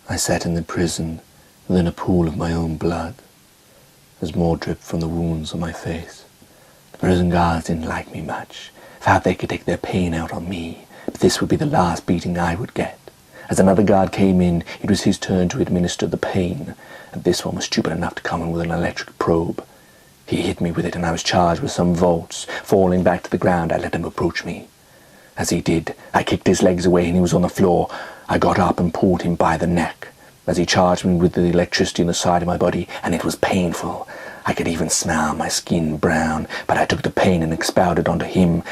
I sat in the prison within a pool of my own blood, as more dripped from the wounds on my face. The prison guards didn't like me much, felt they could take their pain out on me, but this would be the last beating I would get. As another guard came in, it was his turn to administer the pain, and this one was stupid enough to come in with an electric probe. He hit me with it, and I was charged with some volts. Falling back to the ground, I let him approach me. As he did, I kicked his legs away and he was on the floor. I got up and pulled him by the neck, as he charged me with the electricity in the side of my body, and it was painful. I could even smell my skin brown, but I took the pain and expelled it onto him.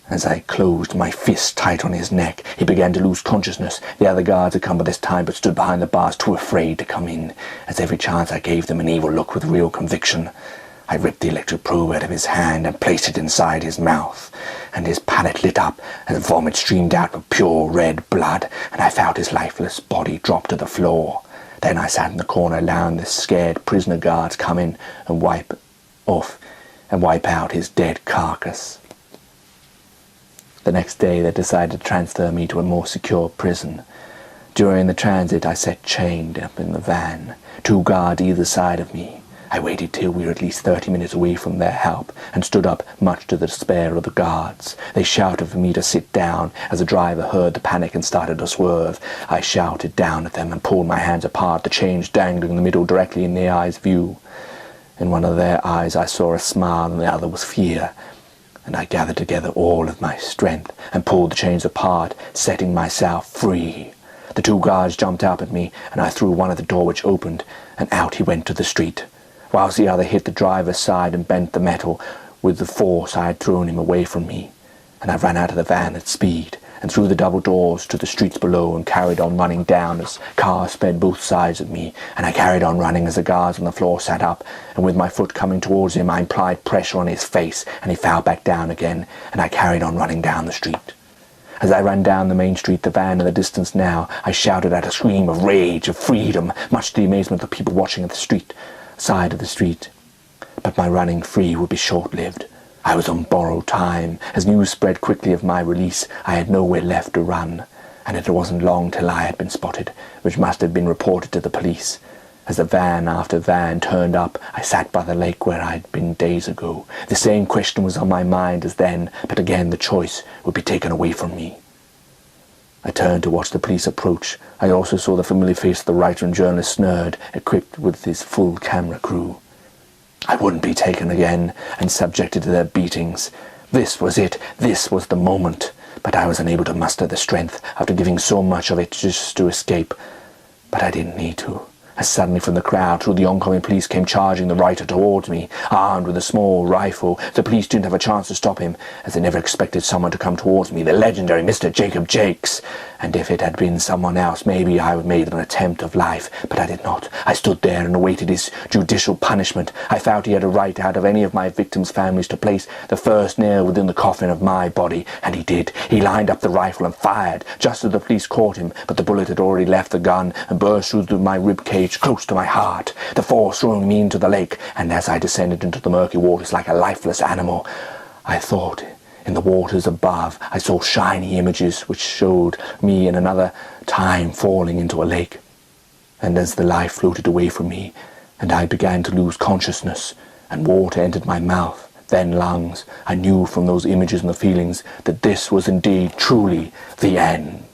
As I closed my fist tight on his neck, he began to lose consciousness. The other guards had come by this time, but stood behind the bars, too afraid to come in, as every chance I gave them an evil look with real conviction. I ripped the electric probe out of his hand and placed it inside his mouth, and his palate lit up as vomit streamed out with pure red blood, and I felt his lifeless body drop to the floor. Then I sat in the corner allowing the scared prisoner guards come in and wipe out his dead carcass. The next day they decided to transfer me to a more secure prison. During the transit I sat chained up in the van, 2 guards either side of me. I waited till we were at least 30 minutes away from their help, and stood up much to the despair of the guards. They shouted for me to sit down. As the driver heard the panic and started to swerve, I shouted down at them and pulled my hands apart, the chains dangling in the middle directly in their eyes' view. In one of their eyes I saw a smile and the other was fear, and I gathered together all of my strength and pulled the chains apart, setting myself free. The 2 guards jumped up at me, and I threw one at the door, which opened, and out he went to the street, whilst the other hit the driver's side and bent the metal with the force I had thrown him away from me. And I ran out of the van at speed, and through the double doors to the streets below, and carried on running down as cars sped both sides of me, and I carried on running as the guards on the floor sat up, and with my foot coming towards him I applied pressure on his face, and he fell back down again, and I carried on running down the street. As I ran down the main street, the van in the distance now, I shouted out a scream of rage, of freedom, much to the amazement of the people watching at the side of the street. But my running free would be short-lived. I was on borrowed time. As news spread quickly of my release, I had nowhere left to run, and it wasn't long till I had been spotted, which must have been reported to the police. As the van after van turned up, I sat by the lake where I had been days ago. The same question was on my mind as then, but again the choice would be taken away from me. I turned to watch the police approach. I also saw the familiar face of the writer and journalist Snerd, equipped with his full camera crew. I wouldn't be taken again and subjected to their beatings. This was it. This was the moment. But I was unable to muster the strength after giving so much of it just to escape. But I didn't need to. As suddenly from the crowd, through the oncoming police, came charging the writer towards me, armed with a small rifle. The police didn't have a chance to stop him, as they never expected someone to come towards me, the legendary Mr. Jacob Jakes. And if it had been someone else, maybe I would have made an attempt of life, but I did not. I stood there and awaited his judicial punishment. I felt he had a right out of any of my victims' families to place the first nail within the coffin of my body, and he did. He lined up the rifle and fired, just as the police caught him, but the bullet had already left the gun and burst through my rib cage close to my heart, the force throwing me into the lake, and as I descended into the murky waters like a lifeless animal, I thought, in the waters above, I saw shiny images which showed me in another time falling into a lake. And as the life floated away from me, and I began to lose consciousness, and water entered my mouth, then lungs, I knew from those images and the feelings that this was indeed truly the end.